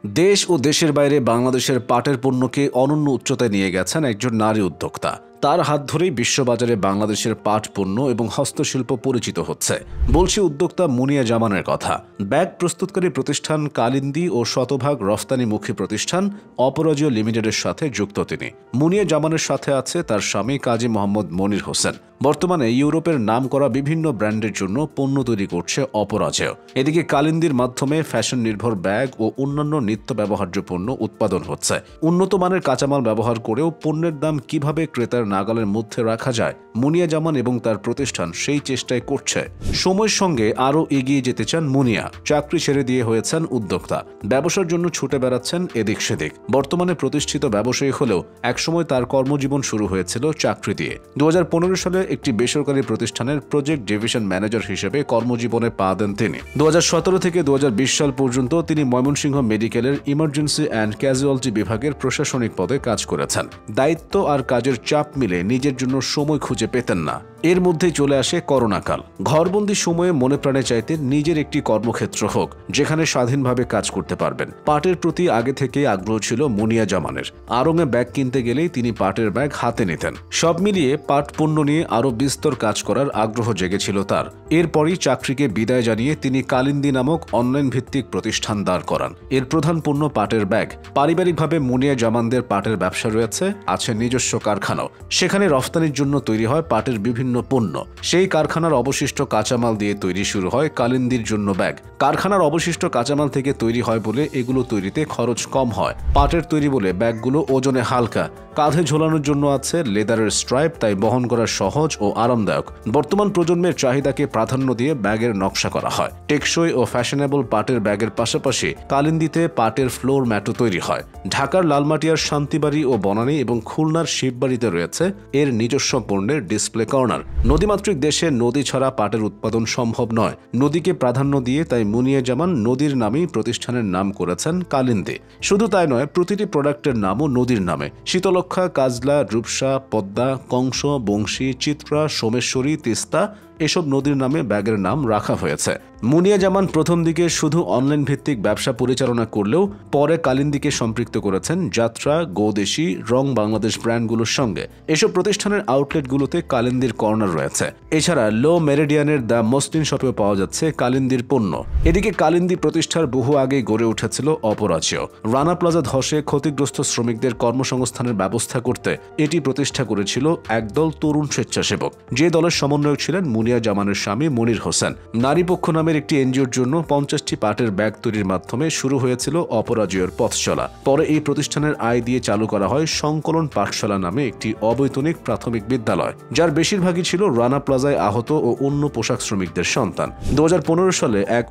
দেশ ও দেশের বাইরে বাংলাদেশের পাটের পণ্যকে অনন্য উচ্চতায় নিয়ে গেছেন একজন নারী উদ্যোক্তা। তার হাত ধরেই বিশ্ববাজারে বাংলাদেশের পাট পণ্য এবং হস্তশিল্প পরিচিত হচ্ছে। বলছি উদ্যোক্তা মুনিয়া জামানের কথা। ব্যাগ প্রস্তুতকারী প্রতিষ্ঠান কালিন্দী ও শতভাগ রফতানিমুখী প্রতিষ্ঠান অপরাজয় লিমিটেডের সাথে যুক্ত তিনি। মুনিয়া জামানের সাথে আছে তার স্বামী কাজী মোহাম্মদ মনির হোসেন। বর্তমানে ইউরোপের নামকরা বিভিন্ন ব্র্যান্ডের জন্য পণ্য তৈরি করছে অপরাজয়। এদিকে কালিন্দীর মাধ্যমে ফ্যাশন নির্ভর ব্যাগ ও অন্যান্য নিত্য ব্যবহার্য পণ্য উৎপাদন হচ্ছে। উন্নত মানের কাঁচামাল ব্যবহার করেও পণ্যের দাম কিভাবে ক্রেতার নাগালের মধ্যে রাখা যায়, মুনিয়া জামান এবং তার প্রতিষ্ঠান সেই চেষ্টায় করছে। সময়ের সঙ্গে আরও এগিয়ে যেতে চান মুনিয়া। চাকরি ছেড়ে দিয়ে হয়েছেন উদ্যোক্তা। ব্যবসার জন্য ছুটে বেড়াচ্ছেন এদিক সেদিক। বর্তমানে প্রতিষ্ঠিত ব্যবসায়ী হলেও একসময় তার কর্মজীবন শুরু হয়েছিল চাকরি দিয়ে। 2015 সালে একটি বেসরকারি প্রতিষ্ঠানের প্রজেক্ট ডিভিশন ম্যানেজার হিসেবে কর্মজীবনে পা দেন তিনি। 2017 থেকে 2020 সাল পর্যন্ত তিনি ময়মনসিংহ মেডিকেলের ইমার্জেন্সি অ্যান্ড ক্যাজুয়ালিটি বিভাগের প্রশাসনিক পদে কাজ করেছেন। দায়িত্ব আর কাজের চাপ মিলে নিজের জন্য সময় খুঁজে পেতেন না। এর মধ্যেই চলে আসে করোনাকাল। ঘরবন্দি সময়ে মনে প্রাণে চাইতেন নিজের একটি কর্মক্ষেত্র হোক, যেখানে স্বাধীনভাবে কাজ করতে পারবেন। পাটের প্রতি আগে থেকেই আগ্রহ ছিল মুনিয়া জামানের। আড়ংয়ে ব্যাগ কিনতে গেলেই তিনি পাটের ব্যাগ হাতে নিতেন। সব মিলিয়ে পাট পণ্য নিয়ে আরও বিস্তর কাজ করার আগ্রহ জেগেছিল তার। এরপরই চাকরিকে বিদায় জানিয়ে তিনি কালিন্দী নামক অনলাইন ভিত্তিক প্রতিষ্ঠান দাঁড় করান। এর প্রধান পণ্য পাটের ব্যাগ। পারিবারিকভাবে মুনিয়া জামানদের পাটের ব্যবসা রয়েছে, আছে নিজস্ব কারখানাও। সেখানে রফতানির জন্য তৈরি হয় পাটের বিভিন্ন পণ্য। সেই কারখানার অবশিষ্ট কাঁচামাল দিয়ে তৈরি শুরু হয় কালিন্দীর জন্য ব্যাগ। কারখানার অবশিষ্ট কাঁচামাল থেকে তৈরি হয় বলে এগুলো তৈরিতে খরচ কম হয়। পাটের তৈরি বলে ব্যাগগুলো ওজনে হালকা। কাঁধে ঝোলানোর জন্য আছে লেদারের স্ট্রাইপ, তাই বহন করা সহজ ও আরামদায়ক। বর্তমান প্রজন্মের চাহিদাকে প্রাধান্য দিয়ে ব্যাগের নকশা করা হয়। টেকসই ও ফ্যাশনেবল পাটের ব্যাগের পাশাপাশি কালিন্দীতে পাটের ফ্লোর ম্যাটও তৈরি হয়। ঢাকার লালমাটিয়ার শান্তিবাড়ি ও বনানী এবং খুলনার শিববাড়িতে রয়েছে এর নিজস্ব পণ্যের ডিসপ্লে কর্নার। নদীমাতৃক দেশে নদী ছাড়া পাটের উৎপাদন সম্ভব নয়। নদীকে প্রাধান্য দিয়ে তাই মুনিয়া জামান নদীর নামেই প্রতিষ্ঠানের নাম করেছেন কালিন্দী। শুধু তাই নয়, প্রতিটি প্রোডাক্টের নামও নদীর নামে। শীতলক্ষা, কাজলা, রূপসা, পদ্মা, কংস, বংশী, চিত্রা, সোমেশ্বরী, তিস্তা এসব নদীর নামে ব্যাগের নাম রাখা হয়েছে। মুনিয়া জামান প্রথম দিকে শুধু অনলাইন ভিত্তিক ব্যবসা পরিচালনা করলেও পরে কালিন্দীকে সম্পৃক্ত করেছেন যাত্রা, গৌদেশী, রং বাংলাদেশ ব্র্যান্ডগুলোর সঙ্গে। এসব প্রতিষ্ঠানের আউটলেটগুলোতে কালিন্দীর কর্নার রয়েছে। এছাড়া লো মেরিডিয়ানের দ্য মসলিন শপেও পাওয়া যাচ্ছে কালিন্দীর পণ্য। এদিকে কালিন্দী প্রতিষ্ঠার বহু আগেই গড়ে উঠেছিল অপরাজয়। রানা প্লাজা ধসে ক্ষতিগ্রস্ত শ্রমিকদের কর্মসংস্থানের ব্যবস্থা করতে এটি প্রতিষ্ঠা করেছিল একদল তরুণ স্বেচ্ছাসেবক, যে দলের সমন্বয়ক ছিলেন মুনিয়া জামানের স্বামী মনির হোসেন। নারী পক্ষ নামের একটি এনজিওর জন্য 50টি পাটের ব্যাগ তৈরির মাধ্যমে শুরু হয়েছিল অপরাজয়ের পথ চলা। পরে এই প্রতিষ্ঠানের আয় দিয়ে চালু করা হয় সংকলন পাঠশালা নামে একটি অবৈতনিক প্রাথমিক বিদ্যালয়, যার বেশিরভাগই ছিল রানা প্লাজায় আহত ও অন্য পোশাক শ্রমিকদের সন্তান। 2015 সালে এক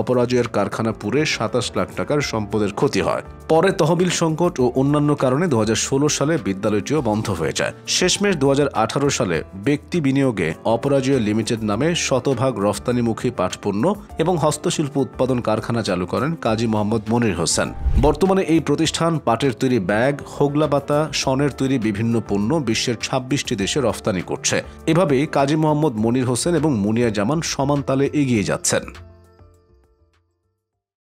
অপরাজয়ের কারখানা পুড়ে 27 লাখ টাকার সম্পদের ক্ষতি হয়। পরে তহবিল সংকট ও অন্যান্য কারণে 2016 সালে বিদ্যালয়টিও বন্ধ হয়ে যায়। শেষমেশ 2018 সালে ব্যক্তি বিনিয়োগে অপরাজয় লিমিটেড নামে শতভাগ রফতানিমুখী পাটপণ্য এবং হস্তশিল্প উৎপাদন কারখানা চালু করেন কাজী মোহাম্মদ মনির হোসেন। বর্তমানে এই প্রতিষ্ঠান পাটের তৈরি ব্যাগ, হোগলাবাতা, শনের তৈরি বিভিন্ন পণ্য বিশ্বের 26টি দেশে রফতানি করছে। এভাবেই কাজী মোহাম্মদ মনির হোসেন এবং মুনিয়া জামান সমান তালে এগিয়ে যাচ্ছেন।